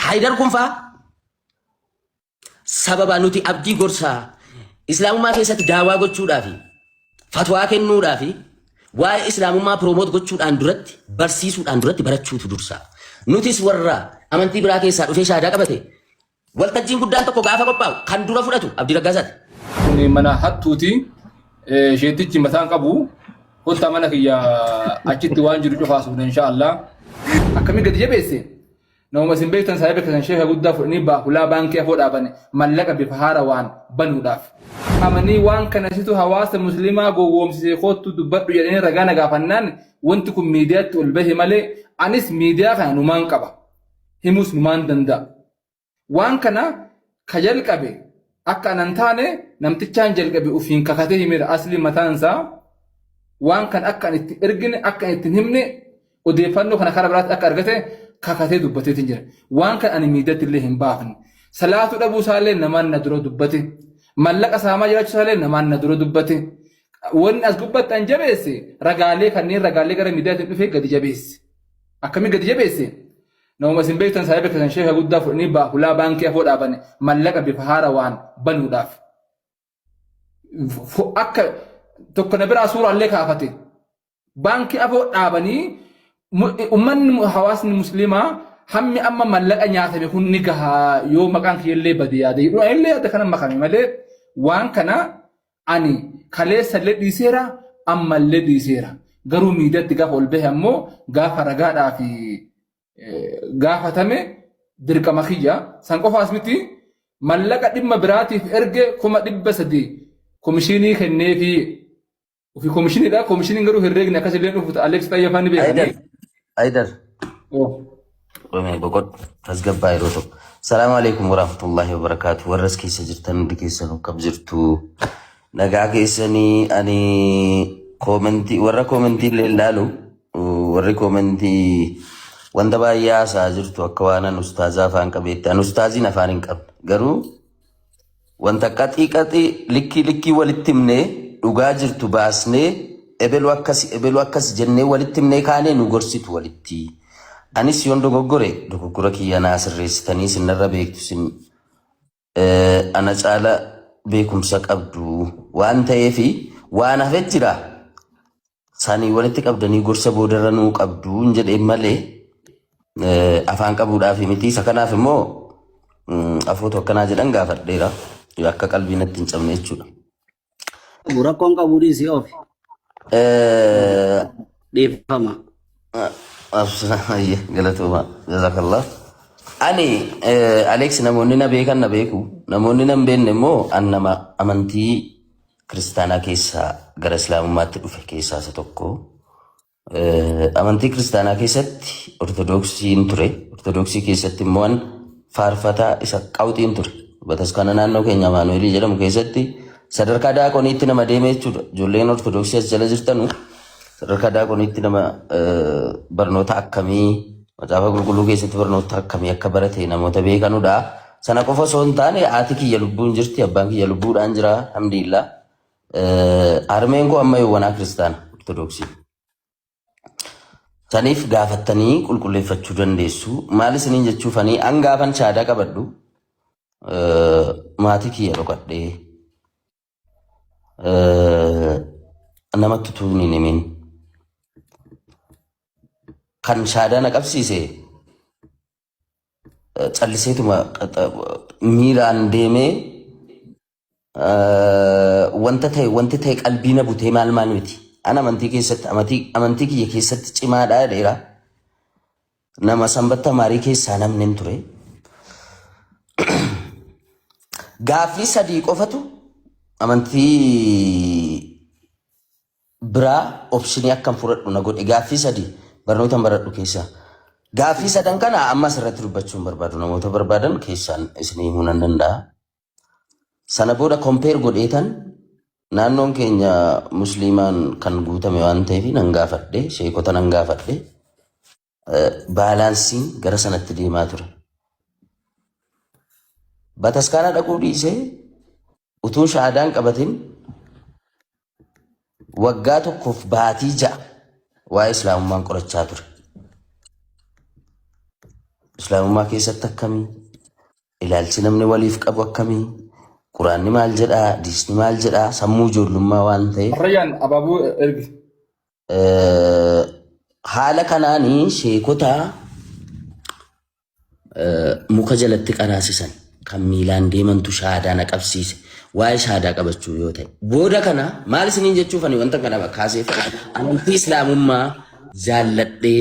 haydar kunfa sababa nuti abdii gorsaa islaamummaa keessatti daawaa gochuudhaafi fatwaa kennuudhaafi waa'ee islaamummaa promoot gochuudhaan duratti barsiisuudhaan duratti barachuutu dursa nutis warra amantii biraa keessaa dhufee shaadaa qabate waltajjiin guddaan tokko gaafa qophaa'u kan dura fudhatu Abdii Raggaasaati. Kuni mana hattuuti sheetichi mataan qabu hotta mana kiyya achitti waan jiru cufaasuudha inshaallah. Akkamii gadi jabeesse nama isin beektan saayibee kan sheeka guddaa fudhanii baaqulaa baankii afoo dhaabane mallaqa bifa haara waan banuudhaaf. Amanii waan kana situ hawaasa muslimaa gowwoomsisee kootu dubbadhu jedhanii ragaa nagaafannaan wanti kun miidiyaatti ol bahe malee anis miidiyaa kana numaan qaba himus numaan danda'a. Waan kana ka jalqabe akka anan taane namtichaan jalqabe ufiin kakatee himira asli mataan isaa waan kan akka an itti ergine akka an itti himne odeeffannoo kana karaa biraatti akka argate kakatee dubbateetiin jira. Waan kan ani miidiyaatti illee hin baafne. Salaatu dhabuu isaallee namaan na dura dubbate. Mallaqa saamaa jiraachuu isaallee namaan na dura dubbate. Wanni as gubbatti an jabeesse ragaalee kanneen ragaalee gara miidiyaatti dhufee gadi jabeesse. Akkamii gadi jabeesse? Nama isin beektan saayibee kan sheeka guddaa fudhanii baaqulaa baankii afoo dhaabane mallaqa bifa haara waan banuudhaaf. Akka tokko na biraa suuraallee kaafate. Baankii afoo dhaabanii ummanni hawaasni muslimaa hammi amma mallaqa nyaatame kun ni gahaa yoo maqaan kiyyallee bade yaada. Illee yaada kana makame malee waan kana ani kaleessallee dhiiseera ammallee dhiiseera. Garuu miidiyaatti gaafa ol bahe ammoo gaafa ragaadhaa fi gaafatame dirqama kiyya san qofaas miti mallaqa dhimma biraatiif erge 300 komishinii kenneefi ufi komishiniidha komishiniin garuu herreegni akkasillee dhufu Alex Tayyafaan ni beekame. Haydar. Boqod tasgabbaa yeroo tokko. Salaamu alaikum warahmatullahi wabarakatuh. Warras keessa jirtan hundi keessan akkam jirtu. Nagaa keessanii ani koomentii warra koomentii illee ilaalu warri koomentii wanta baay'ee haasaa jirtu akka waan ustaazaa afaan qabeetti an ustaaziin afaan hin qabne garuu wanta qaxii likkii walitti himnee dhugaa jirtu baasnee ebelu akkas jennee walitti himnee kaanee nu gorsitu walitti. Anis yoon dogoggora kiyya naa sirreessitanii sinarra beektu sin ana caala beekumsa qabdu waan ta'eefi waan hafe jira sanii walitti qabdanii gorsa boodarra nuu qabdu hin jedheen malee afaan qabuudhaaf miti. Isa kanaaf immoo afootu akkanaa jedhan gaafadheera akka qalbiin natti hin cabne jechuudha. Rakkoon qabuu dhiisii ofi. Dhiifama. Galatooma jazakallah. Ani Alex namoonni na beekan na beeku namoonni na hin beekne immoo an nama amantii kiristaanaa keessaa gara islaamummaatti dhufe keessaa isa tokko. Amantii kiristaanaa keessatti ortodoksiin ture. Ortodoksii keessatti immoo an faarfataa isa qawxiin ture. Bataskaana naannoo keenya Amaanu'eelii jedhamu keessatti sadarkaa daaqoniitti nama deeme jechuudha. Ijoolleen ortodoksii as jala jirtanu sadarkaa daaqoniitti nama barnoota akkamii macaafa qulqulluu keessatti barnoota akkamii akka barate namoota beekanudha. Sana qofa osoo hin taane haati kiyya lubbuun jirti abbaan kiyya lubbuudhaan jira alhamdulillah. Harmeen koo amma yawwanaa kiristaana ortodoksii. Saniif gaafattanii qulqulleeffachuu dandeessu. Maal isiniin jechuufanii an gaafan shaadaa qabadhu maatii kiyya dhokadhee namatti tuun hin himin. Kan shaadaa na qabsiise calliseetuma miiraan deemee wanti ta'e qalbii na butee maal miti. Ana amantii kiyya keessatti cimaadhaa dheeraa nama sanbatta maarii keessaa namni hin ture. Gaaffii sadii qofatu amantii biraa opshinii akkam fudhadhu na godhe. Gaaffii sadii barnoota baradhu keessaa. Gaaffii sadan kana ammas irratti dubbachuun barbaadu namoota barbaadan keessaan isinii himuu nan danda'a. Sana booda kompeer godheetan naannoon keenya musliimaan kan guutame waan ta'eef nan gaafadhe sheekota nan gaafadhe baalaansiin gara sanatti deemaa ture. Bataskaana dhaquu dhiisee utuu shaadaan qabatin waggaa tokkoof baatii 6 waa'ee islaamummaan qorachaa ture. islaamummaa keessatti akkamii ilaalchi namni waliif qabu akkamii quraanni maal jedhaa hadiisni maal jedhaa sammuu ijoollummaa waan ta'eef Rayyan Ababu Ergi. haala kanaanii sheekota muka jalatti qaraasisan kan miilaan deemantu shaadaa na qabsiise waa'ee shaadaa qabachuu yoo ta'e booda kana maal isiniin jechuuf ani wanta kana kaaseef amantii islaamummaa jaalladhee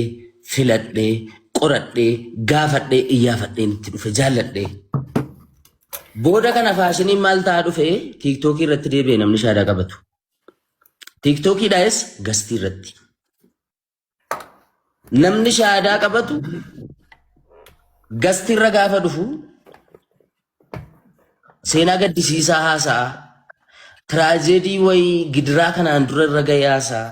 filadhee qoradhee gaafadhee iyyaafadheen itti dhufe jaalladhee booda kana faashiniin maal ta'aa dhufe tiiktookii irratti deebi'e namni shaadaa qabatu tiiktookiidhaas gastii irratti namni shaadaa qabatu gastii irra gaafa dhufu seenaa gaddisiisaa haasa'a tiraajedii wayii gidiraa kanaan dura irra ga'ee haasa'a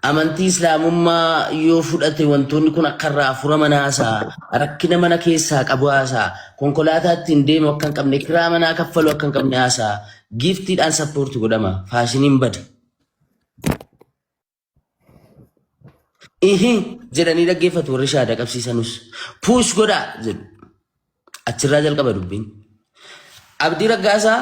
amantii islaamummaa yoo fudhate wantoonni kun akka irraa furaman haasa'a rakkina mana keessaa qabu haasa'a konkolaataa ittiin deemu akka hin qabne kiraa manaa kaffalu akka hin qabne haasa'a giiftiidhaan sappoorti godhama faashiniin bada jedhanii dhaggeeffatu warri shaadaa qabsiisanus puush godhaa jedhu achirraa jalqaba dubbiin Abdii Raggaasaa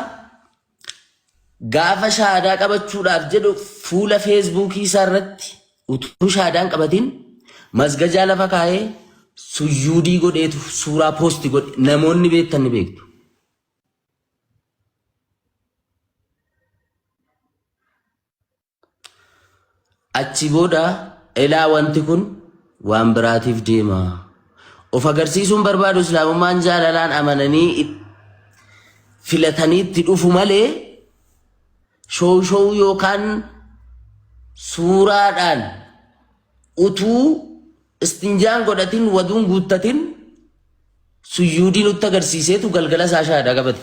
gaafa shaadaa qabachuudhaaf jedhu fuula feesbuukii isaa irratti utuu shaadaan qabatiin masgajaa lafa kaa'ee sujuudii godheetu suuraa poosti godhe namoonni beektan ni beektu. Achi booda ilaa wanti kun waan biraatiif deema. Of agarsiisuun barbaadu islaamummaan jaalalaan amananii filatanii itti dhufu malee show yookaan suuraadhaan utuu istinjaan godhatin waduun guuttatin sujuudii nutti agarsiiseetu galgala isaa shaadaa qabate.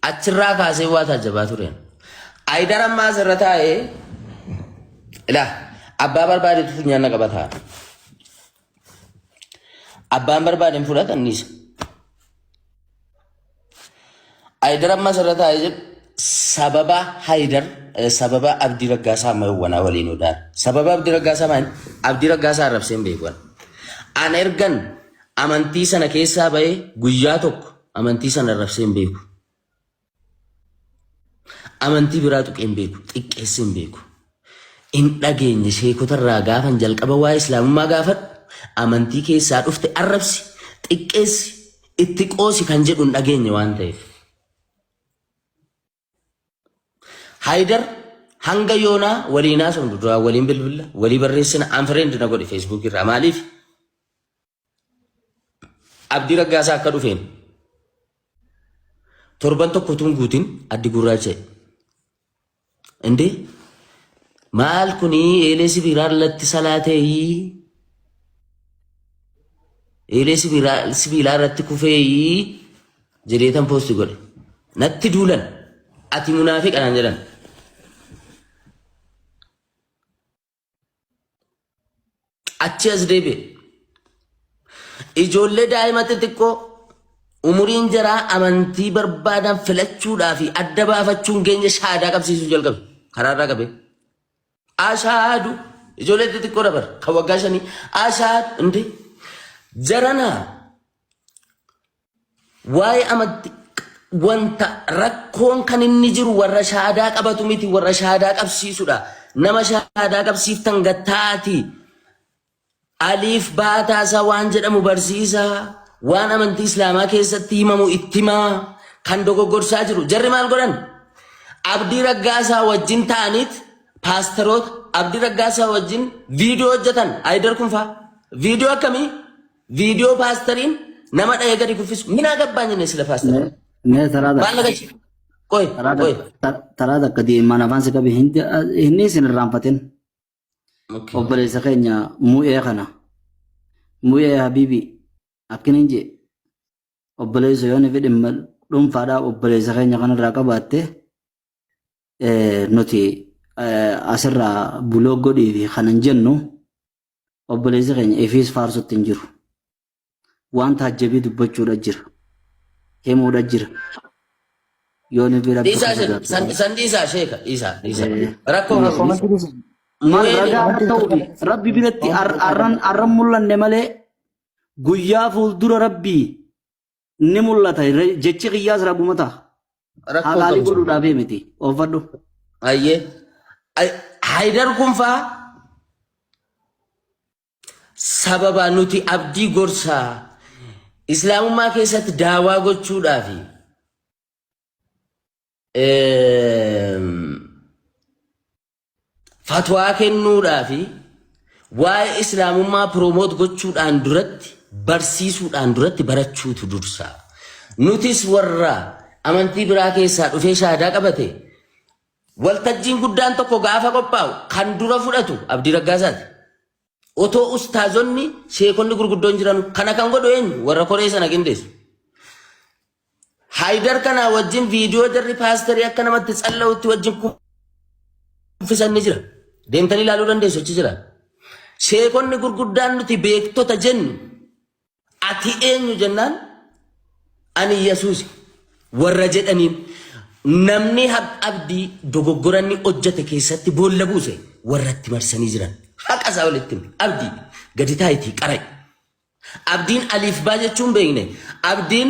Achirraa kaasee waa taajabaa tureen. Aayidar ammaa asirra taa'ee ilaa abbaa barbaadetu funyaanna qabataa. Abbaan barbaadeen fudhatanniisa. Aayidar ammaa asirra taa'ee jedhu sababa Haayidar sababa Abdii Raggaasaa ammayyoowwanaa waliin odaadha. Sababa Abdii Raggaasaa maali? Abdii Raggaasaa arrabseen beekuun. An ergan amantii sana keessaa ba'ee guyyaa tokko amantii sana arrabseen beeku. Amantii biraa tuqeen beeku, xiqqeesseen beeku. In dhageenye sheekotarraa gaafan jalqaba waa'ee islaamummaa gaafadhu amantii keessaa dhufte arrabsi, xiqqeessi, itti qoosi kan jedhu hin dhageenye waan ta'eef. Haayidar hanga yoonaa waliinaa sun duraa waliin bilbila, walii barreessina anfireendi na godhe feesbuukii irraa maaliif? Abdii Raggaasaa akka dhufeen torban tokko tun guutiin addi gurraacha'e. Inde maal kunii eelee sibiiraa irratti salaateeyi eelee sibiilaa irratti kufeeyi jedheetan poosti godhe natti duulan ati munaafiqanaan jedhan achi as deebi'e ijoollee daa'ima xixiqqoo umuriin jaraa amantii barbaadan filachuudhaa fi adda baafachuun keenya shaadaa qabsiisuu jalqabe karaarraa qabe. Ashaadu ijoollee xixiqqoo dabar kan waggaa 5 ashaadu inde jaranaa waa'ee amantii wanta rakkoon kan inni jiru warra shaadaa qabatu miti warra shaadaa qabsiisudha. Nama shaadaa qabsiiftan gattaati aliif baataasaa waan jedhamu barsiisaa. Waan amantii islaamaa keessatti himamu itti himaa kan dogoggorsaa jiru jarri maal godhan Abdii Raggaasaa wajjin ta'aniit paasteroota Abdii Raggaasaa wajjin viidiyoo hojjetan Haayidar kun faa viidiyoo akkamii viidiyoo paasteriin nama dha'ee gadi kuffisu minaa gabbaan jenne sila paasterii Mee taraada maal nagachi qoy taraada akka deemaan afaan si qabe inni isin irraanfatin obboleessa keenya mu'ee kana mu'ee habiibii akkinin je obboleessa yoon fedhe dhuunfaadhaa obboleessa keenya kanarraa qabaatte nuti asirraa buloo godhii fi kanan jennu obboleessa keenya ifiis faarsutti hin jiru. Waan taajjabii dubbachuudha jira. Himuudha jira. Yoon fedhe Isa sheeka isa rakkoo Maal Mu'een ragaa akka ta'uufi rabbi biratti arran mul'anne malee guyyaa fuuldura rabbii ni mul'ata jechi qiyyaas ragguma ta'a. rakkoo Halaalii qabu. godhuudhaaf miti oofadhu. Ayyee. Haydar kun faa sababa nuti abdii gorsaa islaamummaa keessatti daawaa gochuudhaafi fatwaa kennuudhaafi waa'ee islaamummaa piroomoot gochuudhaan duratti barsiisuudhaan duratti barachuutu dursaa. Nutis warra amantii biraa keessaa dhufee shaadaa qabate waltajjiin guddaan tokko gaafa qophaa'u kan dura fudhatu Abdii Raggaasaati. Otoo ustaazonni sheekonni gurguddoon jiran kana kan godhu eenyu warra koree sana qindeessu. Haydar kana wajjin viidiyoo jarri paasterii akka namatti tsalla'utti wajjin kuffisan ni jira. Deemtanii ilaaluu dandeessu achi jira. Sheekonni gurguddaan nuti beektota jennu ati eenyu jennaan ani Yesuus warra jedhaniin namni abdii dogoggoranni hojjete keessatti boolla buuse warratti marsanii jiran. Haqa isaa walitti abdii gadi taayitii qaray. Abdiin aliif baa jechuun beekne. Abdiin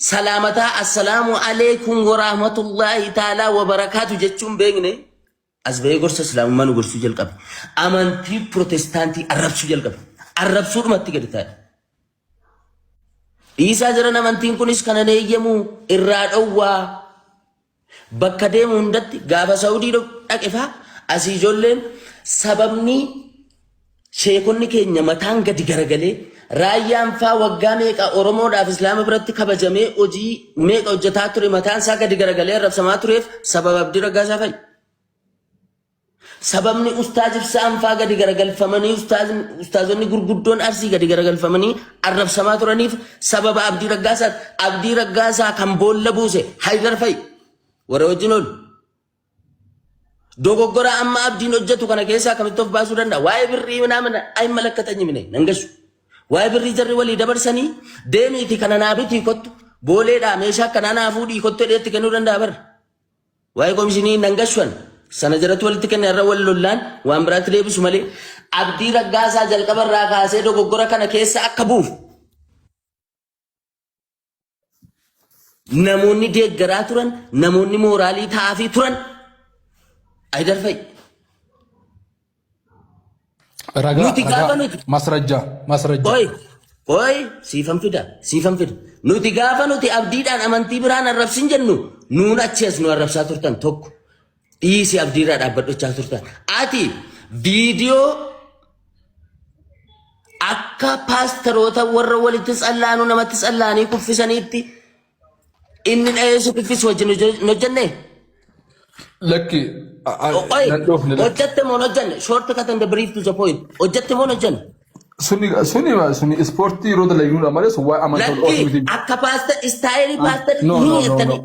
salaamataa assalaamu alaykum wa rahmatullahi ta'ala wa barakaatu jechuun beekne. As bahee gorsa islaamummaa nu gorsuu jalqabe. Amantii protestaantii arrabsuu jalqabe. Arrabsuudhumatti gadi taa'e. Dhiisaa jiran amantiin kunis kana eeyyamu irraa dhowwaa. Bakka deemu hundatti gaafa Saawudii dhaqe faa asii ijoolleen sababni sheekonni keenya mataan gadi garagalee raayyaan faa waggaa meeqa Oromoodhaaf Islaama biratti kabajamee hojii meeqa hojjetaa ture mataan isaa gadi garagalee arrabsamaa tureef sababa Abdii Raggaasaa fa'i. Sababni ustaaz ibsaan faa gadi garagalfamanii ustaazonni gurguddoon arsii gadi garagalfamanii arrabsamaa turaniif sababa Abdii Raggaasaati. Abdii Raggaasaa kan boolla buuse Haydar fa'i. Warra wajjin oolu. Dogoggora amma abdiin hojjetu kana keessaa akkamitti of baasuu danda'a? Waa'ee birrii mana ayi malakkatanii mine nangashu. Waa'ee birrii jarri walii dabarsanii deemiiti kana naabitii kottu booleedhaa meeshaa kanaa naafuu dhiikottu dheetti kennuu danda'a barra. Waa'ee komishinii nangashuan sana jalatti walitti kenne irra wal lollaan waan biraatti deebisu malee Abdii Raggaasaa jalqabarraa kaasee dogoggora kana keessa akka buufu. Namoonni deeggaraa turan, namoonni mooraalii taa'aafii turan. Haydar fa'i. Nuti gaafa nuti. Masrajja. Oy, siifan fida. Nuti gaafa nuti abdiidhaan amantii biraan arrabsin jennu, nuun achi as nu arrabsaa turtan tokko. Dhiisi abdiirraa dhaabbadhochaa turtan. Ati viidiyoo akka paasteroota warra walitti tsallaanu namatti tsallaanii kuffisaniitti inni dhayeessu kuffis wajjin hojjenne. Lakki. Hojjette moo hojjenne? Short cut and brief to the point. Hojjette moo hojjenne? Suni ispoortii yeroo dalaguudha malee sun waa'ee amantaa ol oolchuu miti. Akka paaster istaayilii paaster hin jettanii.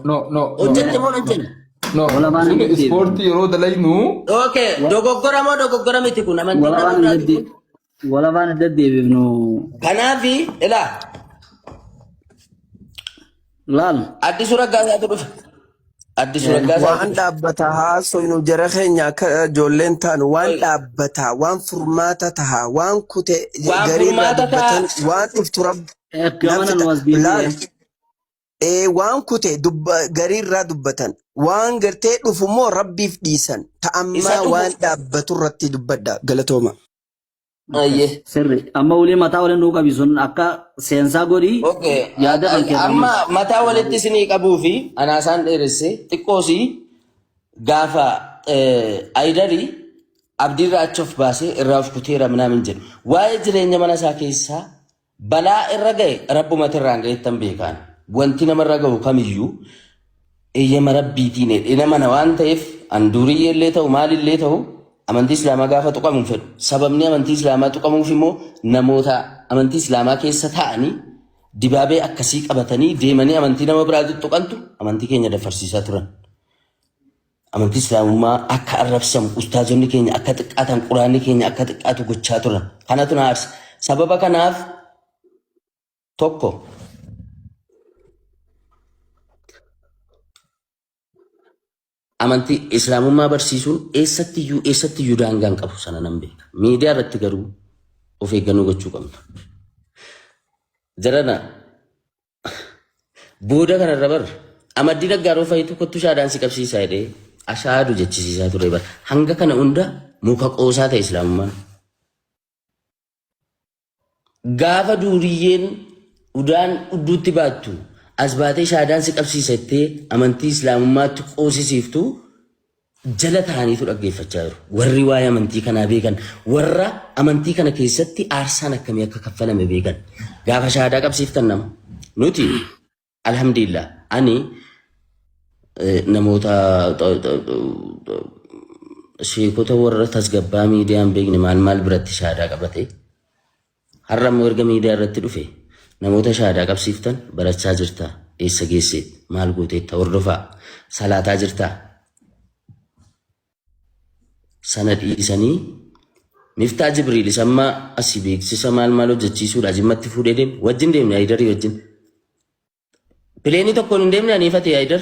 Hojjette moo hojjenne? Suni ispoortii yeroo dalagnu. Okay, dogoggora moo dogoggora miti kun amantii. Walabaan adda deebiifnu. Kanaafi ilaa. Laal. Addisuu Raggaasaatu dhufe. Addisuu Raggaasaa. Waan dhaabbataa haasofnu jara keenya akka ijoolleen taanu waan dhaabbataa waan furmaata tahaa waan kute gariirraa dubbatan waan dhuftu waan kute gariirraa dubbatan waan gartee dhufummoo rabbiif dhiisan ta'ammaa waan dhaabbatu irratti dubbadda galatooma. Sirri amma ulee mataa waliin nuu qabi sun akka seensaa godhii yaada kan kennamu. Amma mataa walitti isinii qabuu fi anaasaan dheeresse xiqqoosii gaafa Haydarii abdiirraa achi of baasee irraa of kuteera minaamin jedhu. Waa'ee jireenya mana isaa keessaa balaa irra ga'e rabbumatti irraan ga'ettan beekaan. Wanti namarra ga'u kamiyyuu eeyyama rabbiitiin mana waan ta'eef anduuriyyee illee ta'u maalillee ta'u amantii islaamaa gaafa tuqamuun fedhu. Sababni amantii islaamaa tuqamuuf immoo namoota amantii islaamaa keessa taa'anii dibaabee akkasii qabatanii deemanii amantii nama biraatti tuqantu amantii keenya dafarsiisaa turan. Amantii islaamummaa akka arrabsamu ustaazonni keenya akka xiqqaatan quraanni keenya akka xiqqaatu gochaa turan. Kanatu na aarsa. Sababa kanaaf tokko amantii islaamummaa barsiisuun eessattiyyuu daangaan qabu sana nan beeka. Miidiyaa irratti garuu of eeggannoo gochuu qabna. Jarana booda kanarra bar amaddii naggaaroo fa'iitu kottu shaadaan si qabsiisaa jedhee ashaadu jechisiisaa ture bar. Hanga kana hunda muka qoosaa ta'e islaamummaan. Gaafa duuriyyeen udaan udduutti baattu as baatee shaadaan si qabsiisattee amantii islaamummaatti qoosisiiftu jala ta'aniitu dhaggeeffachaa jiru. Warri waa'ee amantii kanaa beekan, warra amantii kana keessatti aarsaan akkamii akka kaffalame beekan. Gaafa shaadaa qabsiiftan nama. Nuti alhamdulillah ani namoota sheekota warra tasgabbaa miidiyaan beekne maal biratti shaadaa qabate. Har'a immoo erga miidiyaa irratti dhufe namoota shaadaa qabsiiftan barachaa jirta. Eessa geesseet maal gooteetta hordofaa salaataa jirta. Sana dhiisanii Miftaa Jibriil sammaa asii beeksisa maal hojjechiisuudha jimmatti fuudhee deemu wajjin deemne Hayidarii wajjin. Pileenii tokkoon hin deemne aniifate Hayidar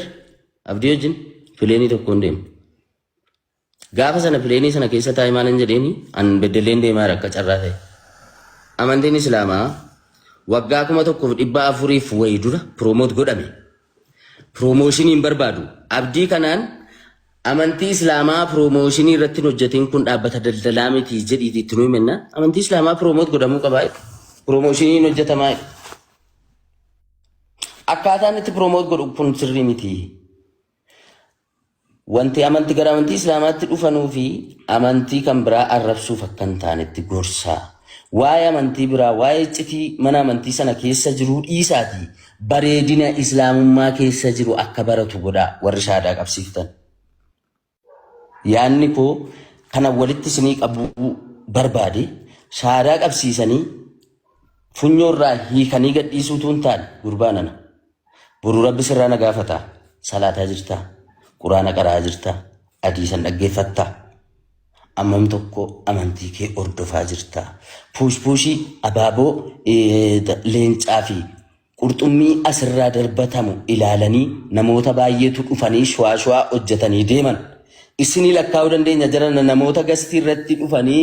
abdii wajjin pileenii tokkoon deemne. Gaafa sana pileenii sana keessa taa'ee maal hin jedheeni an beddelleen deemaa akka carraa ta'e. Amantiin Islaamaa waggaa 1400 wayii dura piroomoot godhame. Piroomooshinii hin barbaadu. Abdii kanaan amantii Islaamaa piroomooshinii irratti hojjetiin kun dhaabbata daldalaa miti jedhiiti itti nu himenna. Amantii Islaamaa piroomoot godhamuu qabaa. Piroomooshinii hojjetamaa. Akkaataan itti piroomoot godhu kun sirrii miti. Wanti amantii gara amantii Islaamaatti dhufanuu fi amantii kan biraa arrabsuuf akka hin taanetti gorsaa. Waa'ee amantii biraa, waa'ee iccitii mana amantii sana keessa jiru dhiisaati. Bareedina Islaamummaa keessa jiru akka baratu godhaa warri shaadaa qabsiiftan. Yaanni koo kana walitti isinii qabuu barbaade shaadaa qabsiisanii funyoorraa hiikanii gadhiisuutu hin taane gurbaa nana. Boruu Rabbi sirraa na gaafata. Salaataa jirta, quraana qara'aa jirta, hadiisan dhaggeeffatta. Ammam tokko amantii kee hordofaa jirta. Puushpuushii abaaboo leencaa fi qurxummii asirraa darbatamu ilaalanii namoota baay'eetu dhufanii shwaa hojjetanii deeman. Isinii lakkaa'uu dandeenya jiran namoota gastii irratti dhufanii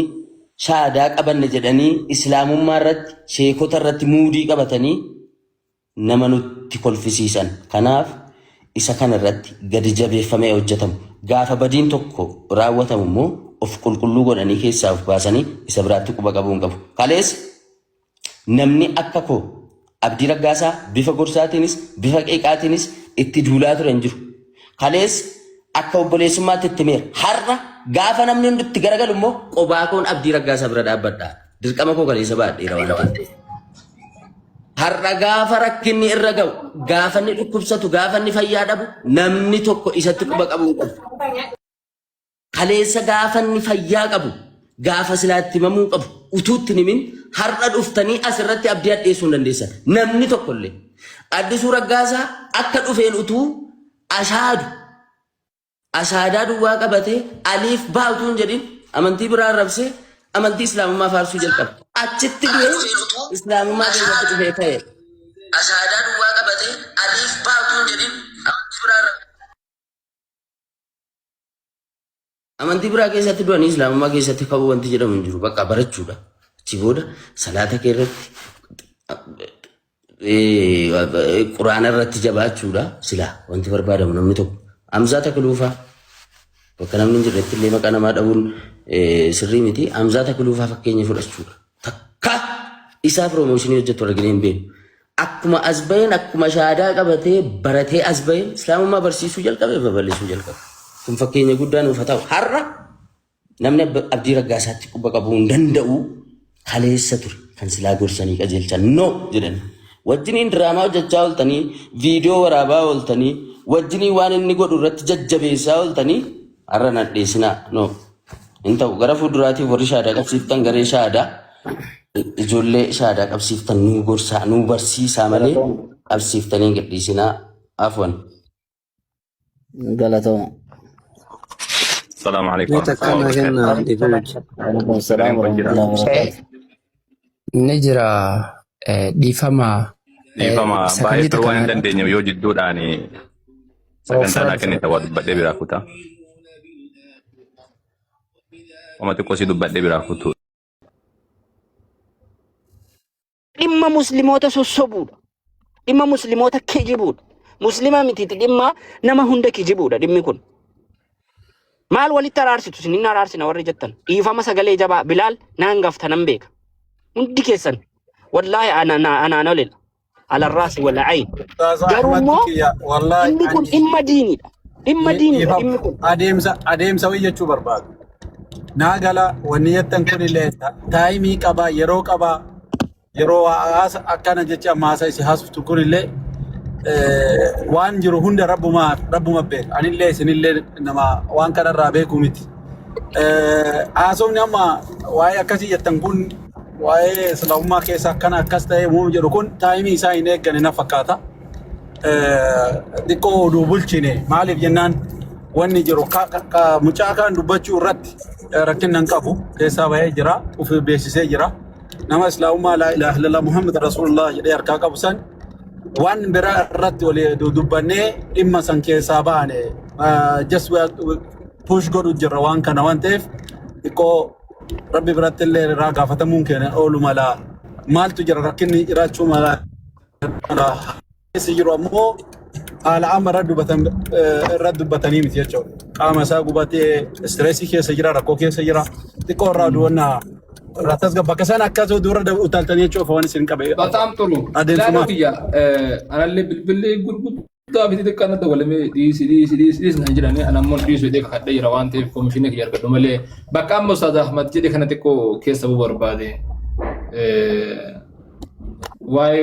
shaadaa qabanne jedhanii islaamummaa irratti sheekota irratti muudii qabatanii nama nutti kolfisiisan. Kanaaf isa kana irratti gadi jabeeffamee hojjetamu. Gaafa badiin tokko raawwatamu immoo of qulqulluu godhanii keessaa of baasanii isa biraatti quba qabuu hin qabu. Kalees namni akka koo Abdii Raggaasaa bifa gorsaatiinis bifa qeeqaatiinis itti duulaa ture hin jiru. Kalees akka obboleessummaatti itti meera. Har'a gaafa namni hundi itti garagalu immoo qobaa koon Abdii Raggaasaa bira dhaabbadha. Dirqama koo kaleessa baadheera waan ta'eef. Har'a gaafa rakkinni irra ga'u, gaafa inni dhukkubsatu, gaafa inni fayyaa dhabu, namni tokko isatti quba qabuu qabu. Kaleessa gaafa inni fayyaa qabu, gaafa silaatti himamuu qabu, utuutti himin har'a dhuftanii asirratti abdii addeessuu hin dandeessan. Namni tokkollee Addisuu Raggaasaa akka dhufeen utuu ashaadaa duwwaa qabatee aliif baatuun hin jedhin amantii biraa arrabsee amantii Islaamummaa faarsuu jalqabe. Achitti du'ee Islaamummaa keessatti dhufee ka'e. Ashaadaa duwwaa qabatee aliif baatuun hin jedhin amantii biraa arrabsee. Amantii biraa keessatti du'anii Islaamummaa keessatti ka'uu wanti jedhamu hin jiru. Bakka barachuudha. Achi booda salaata kee irratti quraana irratti jabaachuudha. Silaa wanti barbaadamu namni tokko. Hamzaa Takluufaa bakka namni hin jirretti illee maqaa namaa dhabuun sirrii miti. Hamzaa Takluufaa fakkeenya fudhachuudha. Takka isaa piroomooshinii hojjetu argine hin beeku. Akkuma as baheen akkuma shaadaa qabatee baratee as baheen Islaamummaa barsiisuu jalqabe babal'isuu jalqabe. Kun fakkeenya guddaa nuuf haa ta'u. Har'a namni Abdii Raggaasaatti quba qabuu hin danda'u kaleessa ture kan silaa gorsanii qajeelchan no jedhani. Wajjiniin diraamaa hojjechaa ooltanii, viidiyoo waraabaa ooltanii, wajjinii waan inni godhu irratti jajjabeessaa ooltanii har'a nadheessinaa no. Hin ta'u gara fuulduraatiif warri shaadaa qabsiiftan garee shaadaa ijoollee shaadaa qabsiiftan nuu gorsaa nuu barsiisaa malee qabsiiftanii gadhiisinaa afwan. Galatooma. السلام عليكم ورحمة الله كان وبركاته. Waalaikum salaam wa rahmatullahi wa barakatuh. Nijira dhiifama Dhiifama sagantii baay'ee waan hin kana dandeenye yoo jidduudhaan sagantaa naa kennite waa dubbadhee biraa kutaa. Oma xiqqoo si dubbadhee biraa kutuu. Dhimma musliimoota sossobuudha. Dhimma musliimoota kijibuudha. Muslima mitiiti dhimma nama hunda kijibuudha dhimmi kun. Maal walitti araarsitu isin inni araarsina warri jettan. Dhiifama sagalee jabaa Bilaal naan gafta nan beeka. Hundi keessan wallaahi ana olila. Alarraasi wal ayn. Garuu immoo dhimmi kun dhimma diiniidha. Dhimma diiniidha dhimmi kun. Adeemsa jechuu barbaadu. Naagala wanni jettan kun illee taayimii qabaa yeroo qabaa yeroo haasa akkana jecha maasa isi haasuftu kun illee waan jiru hunda rabbuma beeka. Anillee isinillee nama waan kanarraa beeku miti. Haasofni amma waa'ee akkasii jettan kun waa'ee islaamummaa keessa akkana akkas ta'ee uumuu jedhu kun taayimii isaa hin eeggane na fakkaata. Xiqqoo oduu bulchine maaliif jennaan wanni jiru mucaa kan dubbachuu irratti rakkinnan qabu keessaa bahee jira uf beeksisee jira. Nama islaamummaa laa ilaaha illallah Muhammad Rasulullah jedhee harkaa qabu san waan biraa irratti walii dubbannee dhimma san keessaa baane just push godhu jirra waan kana waan ta'eef xiqqoo rabbi biratti illee irraa gaafatamuun keenya oolu mala maaltu jira rakkinni jiraachuu mala keessa jiru ammoo haala amma irra dubbatanii miti jechuudha. Qaama isaa gubatee stressii keessa jira rakkoo keessa jira xiqqoo irraa duwwannaa ratas bakka sana akkasoo dura utaaltanii jechuuf waan isin qabe. በጣም ጥሩ ዳኖ ኪያ አናለ ብልብል ጉርጉዳ ቢት ከነደ ወለሜ ዲስ ነንጅራኔ አናሞን ዲስ ወደ ከደ ይራዋንቴ ኮሚሽን ከየርገዶ መለ በቃም ኡስታዝ አህመድ ጀዲ ከነተኮ ከሰቡ በርባዴ ዋይ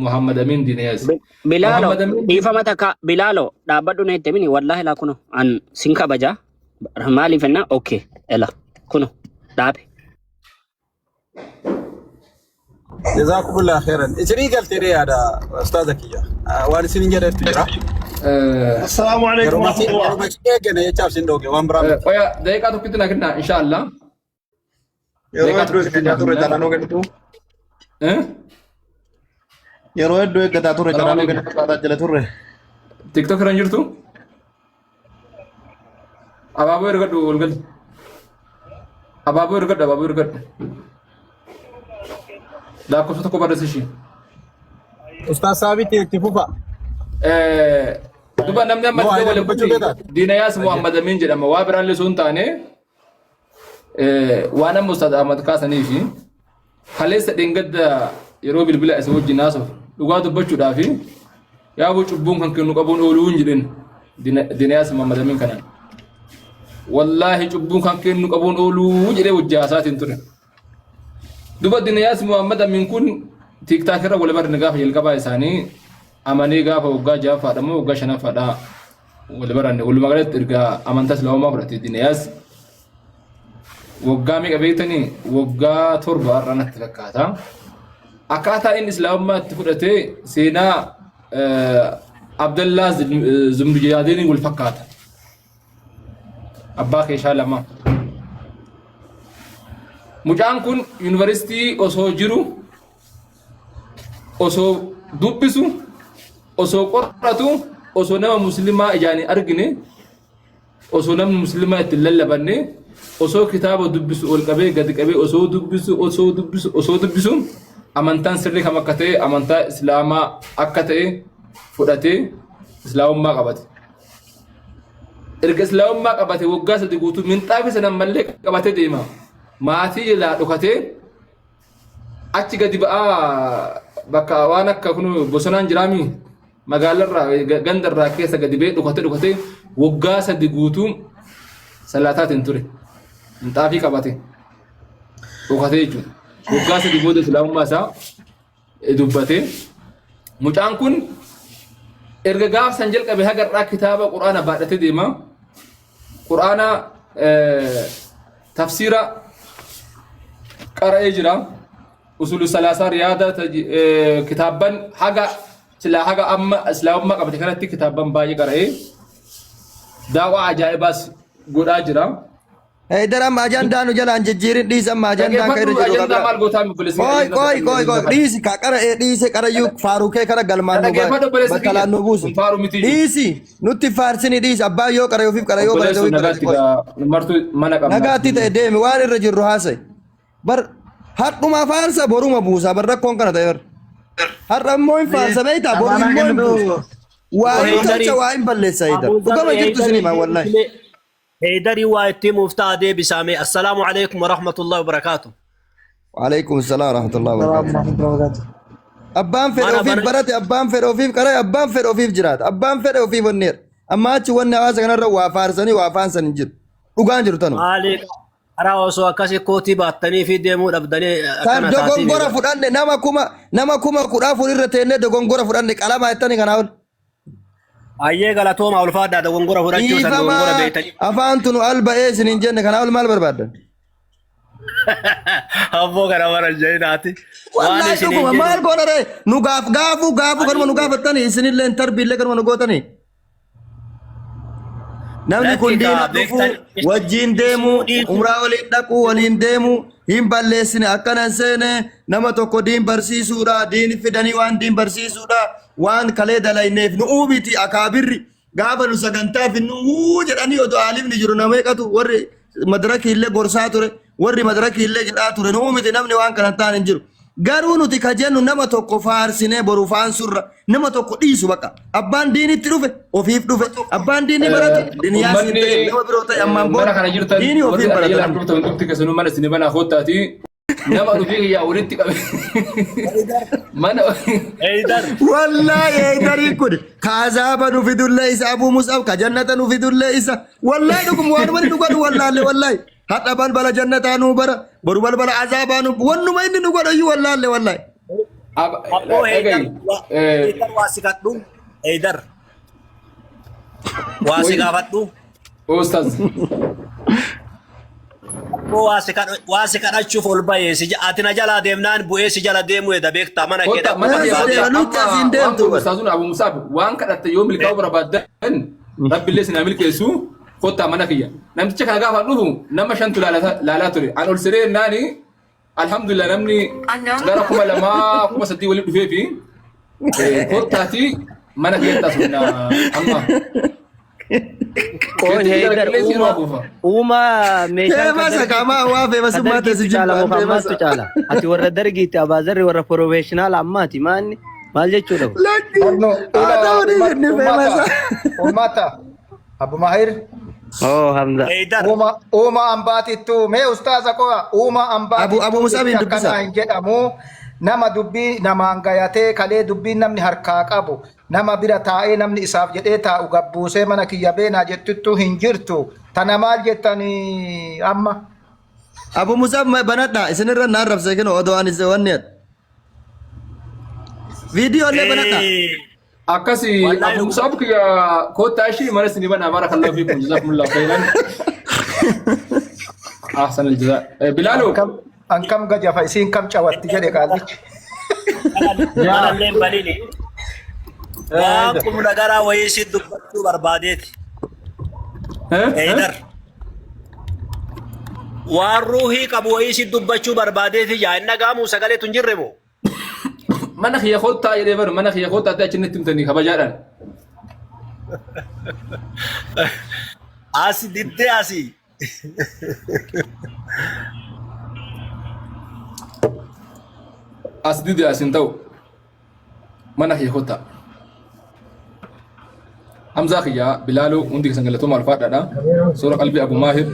ሙሐመድ አሚን ዲኒያስ Bilaalo dhiifama takka Bilaalo dhaabbadhu na itti mini wallaahi laa kuno an sin kabaja maaliif enna okay ela kuno dhaabe. جزاكم الله خيرا. إجري قلت لي هذا أستاذك إياه. وأنا سنجد التجارة. السلام عليكم ورحمة الله. أنا يجاب سندوقي وأمبرام. ويا دقيقة تكتنا كنا إن شاء الله. يروح دوي كتاتور جلانو كنتو. يروح دوي كتاتور جلانو كنتو كذا جلاتور. تيك توك رانجرتو. أبابو يركض ولقل. أبابو يركض. لا كوسة كوبارة سيشي. أستاذ ثابت يكتفوفا. دوبا نمنا ما تقول لك دينياس محمد أمين جد أما وابران لسون تاني. وانا مستعد أحمد كاسني في. خليس دينقد يروي بالبلا أسوي جناسه. لقاط بتشو دافي. يا أبو شبون كان كنو كابون أولون جدين. دينياس محمد أمين كنا. والله شبون كان كنو كابون أولون جدين وجاسات انتره. دوبا دينياس محمد أمين كون تيك تاكرا ولا بر نجاح يلقى بايساني أماني جافا وجا جافا دمو وجا شنا فدا ولا بر ولا ما قلت ترجع أمانتاس لو ما فرت دينياس وجا مي قبيتني وجا تربة رنا تفكاتا أكاتا إن إسلام ما تفرته سينا عبد الله زمرجادين والفكاتا أباك إن شاء الله ما Mucaan kun yuunivarsiitii osoo jiru osoo dubbisu osoo qoratu osoo nama muslimaa ijaanii argine osoo namni muslimaa itti lallabanne osoo kitaaba dubbisu ol qabee gadi qabee osoo dubbisu amantaan sirrii kam akka ta'e amantaa islaamaa akka ta'e fudhatee islaamummaa qabate. Erga islaamummaa qabate waggaa 3 guutuu minxaafi sanan mallee qabatee deema. Maatii ilaa dhukatee achi gadi ba'aa bakka waan akka kun bosonaan jiraami magaalarraa gandarraa keessa gadi ba'ee dhukatee waggaa 3 guutuu salaataatiin ture minxaafii qabate dhukatee jechuudha waggaa 3 booda islaamummaa isaa dubbatee mucaan kun erga gaaf san jalqabe hagarraa kitaaba quraana baadhatee deema quraana tafsiira قرأ إجرا أصول الثلاثة رياضة كتابا حاجة سلا حاجة أما إسلام ما قبل كانت كتابا باي قرأ دعوة عجائب بس قد أجرا Daram ajandaa nu jalaan jijjiirin dhiisan ajandaan kan irra jiru Ajandaa maal gootaa mi bilisee? Koy dhiisi ka qara dhiise qarayyuu faarukee kana galmaan nu bakkalaan nu buusu. Dhiisi nutti faarsini dhiisi abbaa yoo qara yoofiif qara yoo bara yoofiif nagaatti ta'e deemi waan irra jirru haasa'e. Bar hadhuma faarsa boruma buusa bar rakkoon kana ta'e bar. Har'a immoo hin faarsa beektaa boru immoo hin buusa. Waa hin tolcha waa hin balleessa jedha. Dhugama jirtu sinima wallahi. هيدري وايتي مفتاح دي بسامي السلام عليكم ورحمة الله وبركاته. وعليكم السلام ورحمة الله وبركاته. أبان فيروفيف برات أبان فيروفيف كراي أبان فيروفيف جرات أبان فيروفيف النير أما تشوفون نواز كنا رو وافارسني وافانسني جد وكان جرتانو. عليك أرى وسوا كاسي كوتي باتني في ديمو أبداني. كان دوغون غورا فدان نما كوما كورا فوري رتينه دوغون غورا فدان كلام هايتاني كناول. Ayyee galatooma ulfaadhaa dogongora fudhachuu san dogongora beeytanii. Afaan tunu alba eesin hin jenne kana ol maal barbaadan? Abboo kana mara jeinaati. Wallahi dhuguma maal godhare nu gaafu kanuma nu gaafattani isinillee tarbiillee kanuma nu gootani. Namni kun diina dhufu wajjin deemu umraa waliin dhaqu waliin deemu hin balleessine akkanan seene nama tokko diin barsiisuudha diin fidanii waan diin barsiisuudha waan kalee dalayneef nu uubiti akaabirri gaafa nu sagantaa finnu jedhanii odoo aalifni jiru nama eeqatu warri madaraki illee gorsaa ture warri madaraki illee jedhaa ture nu uubiti namni waan kana ta'an hin jiru. Garuu nuti ka jennu nama tokko faarsinee boru faansurra nama tokko dhiisu baqa abbaan diinitti dhufe ofiif dhufe abbaan diinii barate diniyaa siin ta'e nama biroo ta'e ammaan booda diinii ofiif barate. Nama dhufee yaa walitti qabe. Mana. Wallahi eedarii kun kaazaaba nu fidullee isa abuu musaaf ka jannata nu fidullee isa wallahi dhuguma waan wani dhugadu wallahi. Hatta balbala jannataa nu bara boru balbala azaabaa nu wannuma inni nu godhayyuu wallahi. Abboo Heydar waasikadhu Heydar waasikafadhu. Ustaz. waasikadhachuuf ol bahee ati na jalaa deemnaan bu'ee si jala deemuu edda beektaa mana keedha. Ustazun Abu Musab waan kadhatte yoo milkaa'uu barbaadan rabbillee sinaa milkeessu. Kota mana kiyya namticha kana gaafa dhufu nama shantu laalaa ture an ol siree naani alhamdulillah namni gara 2,300 waliin dhufee fi kottaati mana kiyya taasifna amma. Uma meeshaa kama waa fe'amasa maata si jibba fe'amasa caala ati warra dargiitti abaazarri warra professional ammaati maal jechuudha. Ummata Abu Mahir. Oh Hamza. Uma ambati tu me ustaza ko uma ambati Abu Musab bin dubbisa jedhamu nama dubbi nama angayate kale dubbi namni harka qabu nama bira taa'ee namni isaaf jedhee taa'u gabbuusee mana kiyya beena jettutu hin jirtu tana maal jettani amma. Abu Musab banadha isinirra naan rabsee kennu odoo ani wanni video le banadha. Akasi Abu Musab kiyya kota shi mana sini bana barakallahu fikum jazakumullahu khairan. Ahsan aljaza. Bilalo ankam gaja fa isin kam cawatti jedhe qaalichi. Jaalalleen balini. Waan kumna gara wayii si dubbachuu barbaadeeti. Heydar. Waan ruuhii qabu wayii si dubbachuu barbaadeeti yaa inni dhagaamu sagaleetu hin jirre moo? Mana kiyya kota jedhee baru mana kiyya kota ta'e achitti himtanii kabajaadhaan. Asi diddee asi. As diddee asin ta'u mana kiyya kota. Hamza kiyya Bilaalu hundi keessan galatooma ulfaadhaadha. Suura qalbii Abu Mahir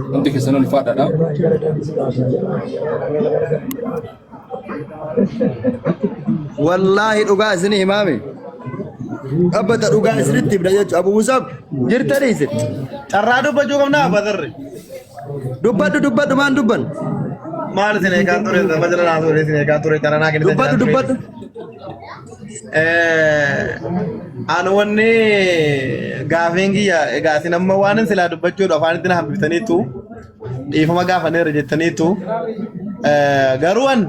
hundi keessan ulfaadhaadha. Wallahi dhugaa isin imaame abbata dhugaa isinitti ibda jechuudha. Abu Musab jirtanii isin carraa dubbachuu qabnaa badarre dubbadhu maan dubban maal isin eegaa ture majala naa ture isin eegaa ture taranaa kennitan dubbadhu Anu wanni gaafeen kiyya egaa isin amma waan silaa dubbachuudha afaanitti na hambiftaniitu dhiifama gaafaneerra jettaniitu garuu an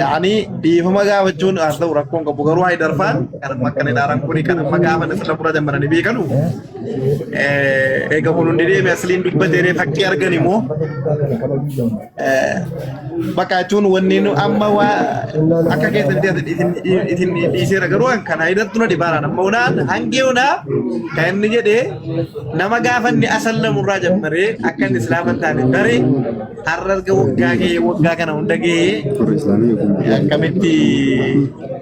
yani dhiifama gaafachuun haa ta'u rakkoon qabu garuu haa darfaan kan makkan idaaran kuni kan amma gaafan isirra fudhatan baranii beekanu eega kun hundi deeme asliin dubbatee fakkii argan immoo bakka jechuun wanni amma waa akka keessatti isin dhiiseera garuu kana hidhattu na dhibaaraan amma unaan hangee unaa kan inni jedhee nama gaafanni asallamurraa jammaree akka inni islaaman taane bare har'arga waggaa kana hunda gahee akkamitti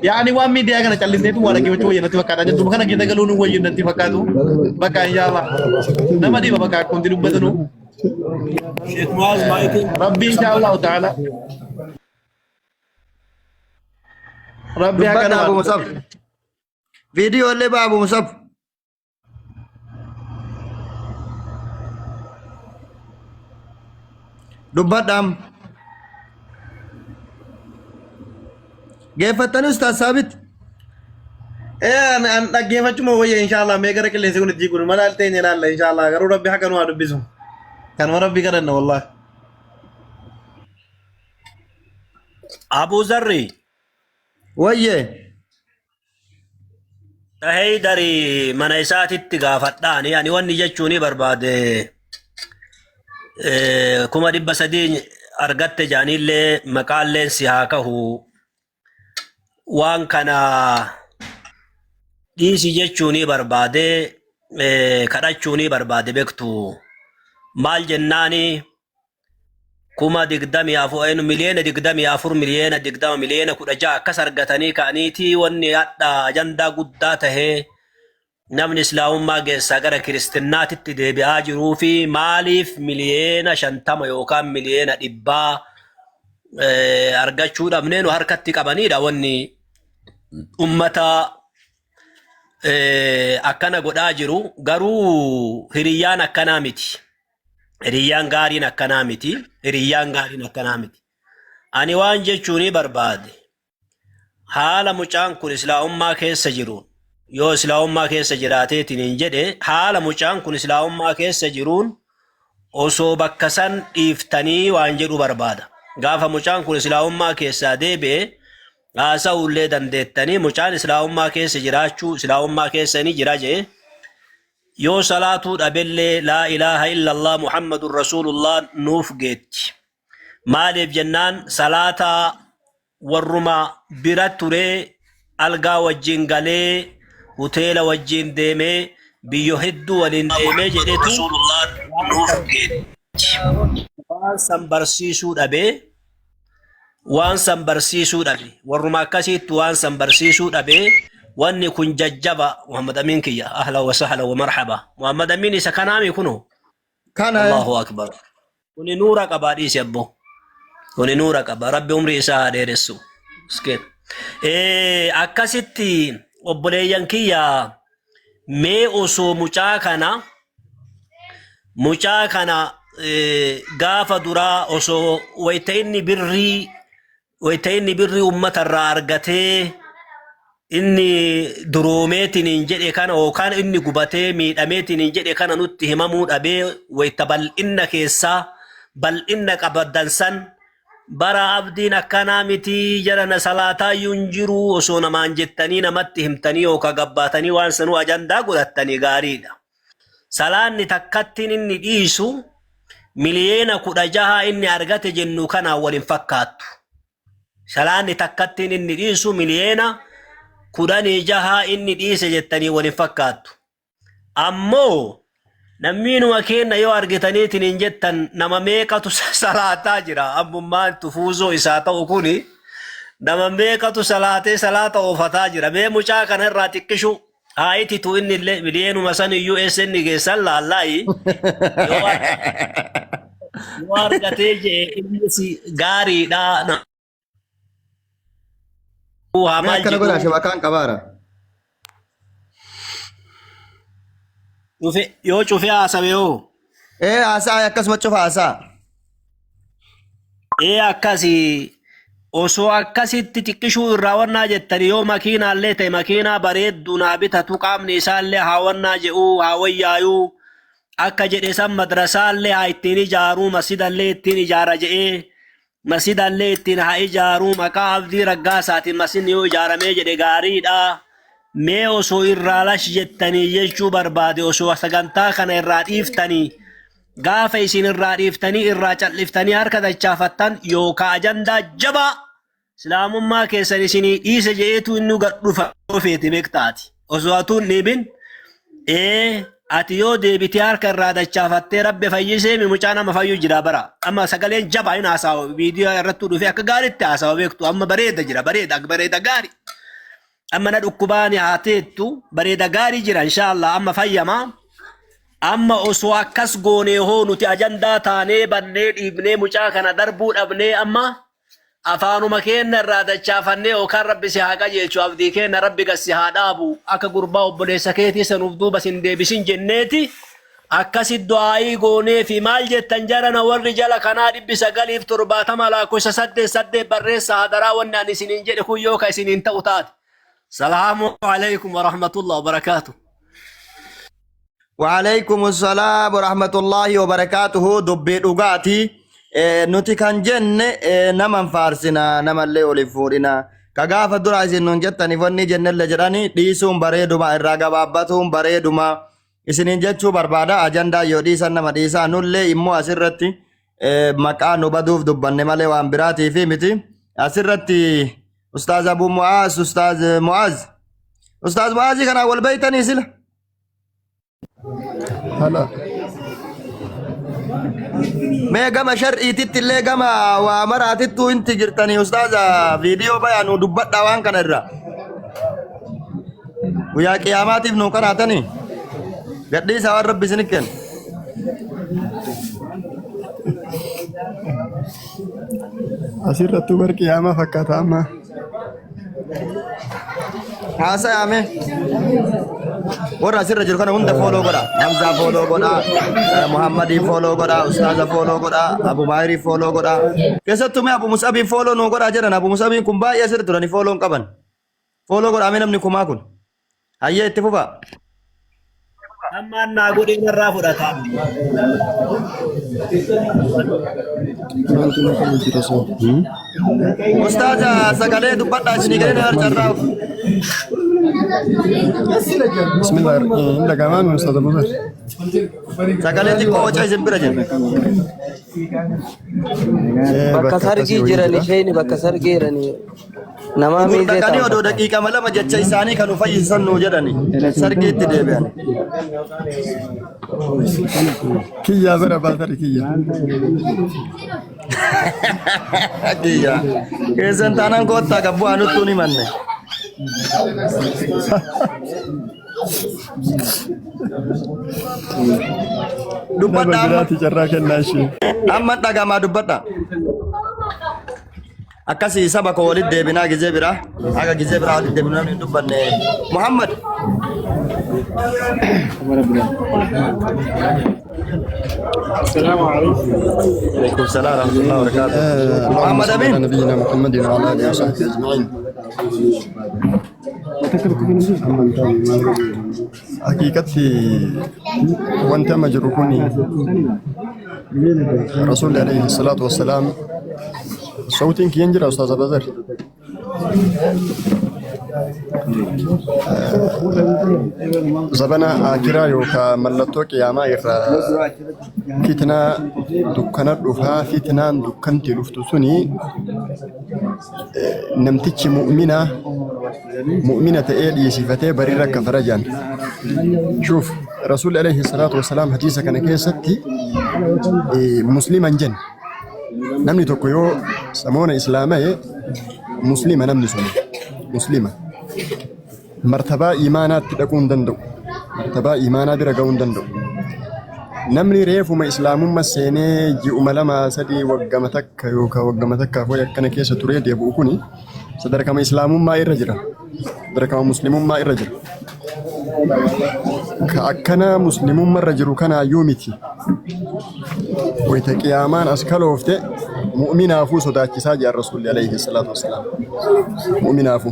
yaani waan miidiyaa kana callisneetu waa dhaggeeffachuu wayyanatti fakkaata jechuudha kana keessa galuun wayyanatti fakkaatu bakka ayyaama nama dhiba bakka akkumti dubbatanu rabbi inshaallahu ta'ala rabbi dubbadha Abu Musab video illee ba Abu Musab dubbadhaam geeffattani Ustaaz Saabit an dhaggeeffachuma wayya inshaallah mee gara qilleensi kun itti kun mala alteen ilaalla inshaallah garuu rabbi haqa nu haa dubbisu kanuma rabbi kadhanna wallahi Abu Zarri wayye tahee dari mana isaatitti gaafadhaani ani wanni jechuuni barbaade kuma 300 argatte jaanillee maqaalleen si haa kahu waan kana dhiisi jechuuni barbaade kadhachuuni barbaade beektu maal jennaani kuma 24 miliyoona 24 miliyoona 20 miliyoona 16 akkas argatanii ka'aniiti wanni hadha ajandaa guddaa tahee namni islaamummaa geessaa gara kiristaanaatitti deebi'aa jiruu fi maaliif miliyoona 50 yookaan miliyoona 100 argachuu dhabneenu harkatti qabaniidha wanni ummata akkana godhaa jiru garuu hiriyyaan akkanaa miti. Hiriyyaan gaariin akkanaa miti. Hiriyyaan gaariin akkanaa miti. Ani waan jechuuni barbaade haala mucaan kun islaamummaa keessa jiruun yoo islaamummaa keessa jiraateetiin hin jedhe haala mucaan kun islaamummaa keessa jiruun osoo bakka san dhiiftanii waan jedhu barbaada. Gaafa mucaan kun islaamummaa keessaa deebi'e haasa'uullee dandeettanii mucaan islaamummaa keessa jiraachuu islaamummaa keessa ni jira jee yoo salaatuu dhabellee laa ilaaha illallah muhammadun rasuulullah nuuf geetti maaliif jennaan salaataa warruma bira turee algaa wajjin galee hoteela wajjin deemee biyyo hedduu waliin deemee jedhetu rasuulullah nuuf geetti waan san barsiisuu dhabee waan san barsiisuu dhabe warruma akkasiitti waan san barsiisuu dhabee wanni kun jajjaba Muhammad Amin kiyya ahla wa sahla wa marhaba Muhammad Amin isa kanaami kuno kana Allahu akbar kuni nuura qaba dhiisi abbo kuni nuura qaba rabbi umri isaa dheeressu sken akkasitti obboleeyyan kiyya mee osoo mucaa kana gaafa duraa osoo wayta inni birrii ummatarraa argatee inni duroomeetiin hin jedhe kana yookaan inni gubatee miidhameetiin hin jedhe kana nutti himamuu dhabee wayta bal'inna keessaa bal'inna qabaddansan bara abdiin akkanaa miti jarana salaataayyuu hin jiru osoo namaan jettanii namatti himtanii yookaan gabbaatanii waan sanuu ajandaa godhattanii gaariidha. Salaanni takkattiin inni dhiisu miliyoona 16 inni argate jennu kanaan waliin fakkaattu. Salaanni takkattiin inni dhiisu miliyoona 16 inni dhiise jettanii waliin fakkaattu. Ammoo namniinuma kenna yoo argitaniitiin hin jettan nama meeqatu salaataa jira abbummaan tufuuzoo isaa ta'u kuni nama meeqatu salaatee salaata oofataa jira mee mucaa kana irraa xiqqishu haayititu inni illee miliyoonuma san iyyuu eessenni geessan laallaayi yoo argatee jee innis gaariidha. akkana godhaa shabakaan qabaara. Yoo cufe haasawe yoo. Haasaa akkasuma cufa haasaa. Akkasi osoo akkasitti xiqqishuu irraa wannaa jettani yoo makiinaallee ta'e makiinaa bareeddu naa bitatu qaamni isaallee haa wannaa jedhuu haa wayyaayuu akka jedhe san madrasaallee haa ittiin ijaaruu masjidallee ittiin ijaara jedhee masjidallee ittiin haa ijaaruu maqaa abdii raggaasaatiin masjidni yoo ijaaramee jedhe gaariidha. mee osoo irraa lash jettanii jechuu barbaade osoo sagantaa kana irraa dhiiftanii gaafa isin irraa dhiiftanii irraa calliftanii harka dachaafattan yookaan ajandaa jabaa islaamummaa keessan isinii dhiise jeetu inni gad dhufa ofeeti beektaati osoo atuun dhiibin ati yoo deebitee harka irraa dachaafattee rabbi fayyisee mucaa nama fayyuu jira bara amma sagaleen jabaa hin haasawu viidiyoo irratti dhufee akka gaariitti haasawu beektu amma bareeda jira bareeda gaarii amma na dhukkubaani haateettu bareeda gaarii jira inshaallah amma fayyamaa amma osoo akkas goonee hoo nuti ajandaa taanee bannee dhiibnee mucaa kana darbuu dhabnee amma afaanuma keenya irraa dachaafannee yookaan rabbi si haa qajeelchu abdii keenya rabbi gassi haa dhaabu akka gurbaa obboleessa keetii sanuuf duuba sin deebisin jenneeti akkasi du'aayii goonee fi maal jettan jarana warri jala kanaa 970 lakkoofsa 88 barreessa hadaraa wanni ani isiniin jedhe kun yoo ka isiniin ta'u taate. Salaamu alaykum wa rahmatullahi wa barakatuh. وعليكم السلام ورحمة الله وبركاته دبي دغاتي nuti kan jenne naman faarsina namallee oli fuudhina ka gaafa dura isin nun jettani wanni jennelle jedhani dhiisuun bareeduma irraa gabaabbatuun bareeduma isinin jechuu barbaada ajandaa yoo dhiisan nama dhiisaa nullee immoo asirratti maqaa nu baduuf dubbanne malee waan biraatiif miti asirratti ustaaz Abu Mu'az ustaaz Mu'az kana wal beeytanii sila hala mee gama shar'iititti illee gama waa maraatittuu inti jirtanii ustaaza viidiyoo bayaanu dubbadhaa waan kana irra guyyaa qiyaamaatiif nu qanaatanii gadhiisaa waan rabbi isin kennu asirrattuu bar qiyaamaa fakkaata amma haasa'ame warra asirra jiru kana hunda follow godha Hamza follow godha Muhammadi follow godha Ustaza follow godha Abu Mahiri follow godha keessattuu mee Abu Musabi follow nu godha jedhan Abu Musabi kun baay'ee asirra turani follow qaban follow godha mee namni kumaa kun hayyee itti fufa amma naa godhee narraa fudhata Ustaza sagalee dubbadhaa isinii galee harcarraa بسم الله عندك أمان من أستاذ أبو ذر سكالي تيكو وجه زنبرة جن بكسر جيراني شيء بكسر جيراني نما ميزة كاني ودو دقيقة ملا ما جت شيء ثاني كانوا فايز سنو جراني سرقة تدبيان كيا برا باتر كيا كيا كيسن تانان كوتا كبو أنو توني منه dubbata amma dhagama dubbata akkasi saba ko walid deebinaa gizee bira aga gizee bira walid deebinaa ni dubbanne Muhammad السلام عليكم وعليكم السلام ورحمة الله وبركاته محمد أمين نبينا محمد وعلى آله وصحبه أجمعين حقيقتي وانت مجروحوني رسول عليه الصلاة والسلام صوتك ينجر أستاذ بدر زبنا آخرا يوكا ملتو قياما إرى فتنة دكنا رفها فتنة دكنت رفتسوني نمتك مؤمنة إيدي صفتي بريرة كفرجان شوف رسول عليه الصلاة والسلام حديثة كان كيستي مسلما جن نمني تقيو سمونا إسلامي مسلمة نمني سنة مسلمة مرتبة إيمانات تكون دندو مرتبة إيمانات برقون دندو نمني ريف وما إسلام ما سيني جي أملما سدي وقمتك يوكا وقمتك فويا كان كيسة تريد يبوكوني صدرك ما إسلام ما إرجل صدرك ما مسلم ما إرجل كأكنا مسلم ما رجل كان يومتي ويتقيامان أسكالو فته مؤمن أفو صداك ساجي الرسول عليه الصلاة والسلام مؤمن أفو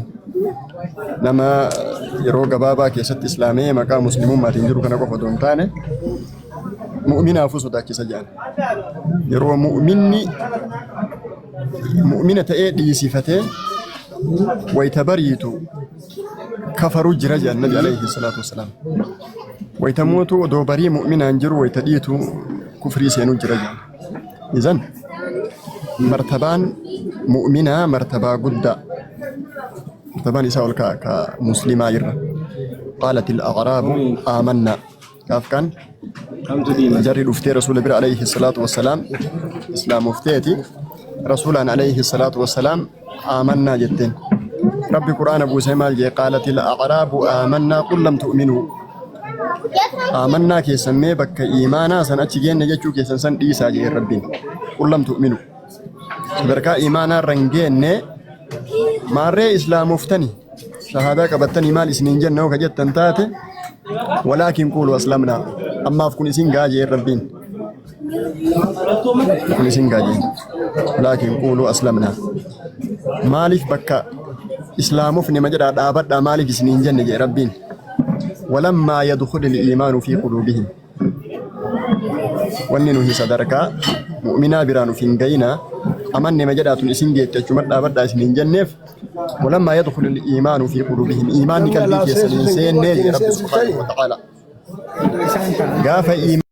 نما يرو غبابا كيست إسلامي مكا مسلمون ما تنجرو كنا قفدون تاني مؤمن أفو صداك ساجي يرو مؤمنة إيدي صفته ويتبريتو كفروا جرج النبي عليه الصلاة والسلام ويتموتوا دوبري مؤمنا انجروا ويتديتوا كفري سينو جرج إذن مرتبان مؤمنا مرتبة قدّة مرتبان يساول كمسلمة يرى قالت الأعراب آمنا كاف كان جري الفتي رسول الله عليه الصلاة والسلام إسلام مفتيتي رسولا عليه الصلاة والسلام آمنا جتين ربي قرآن أبو سيمال جي قالت الأعراب آمنا قل لم تؤمنوا آمنا كي سمي بك إيمانا سنأتشجين نجتشو كي سنسن إيسا جي ربي قل لم تؤمنوا بركا إيمانا رنجين ماري إسلام مفتني شهادة كبتني مال سنين جنة وكجت تنتاتي ولكن قولوا أسلمنا أما فكون سين جاجي ربين فكون سين جاجي لكن قولوا أسلمنا مالك بكا إسلام في مجرى أبدا مالك سنين جنة جي ربين ولما يدخل الإيمان في قلوبهم وننه صدرك مؤمنا برانو في نجينا أمن مجرى تنسين جيت تجمع أبدا سنين جنة ولما يدخل الإيمان في قلوبهم إيمان كالبيت يسلين سين رب سبحانه وتعالى قاف إيمان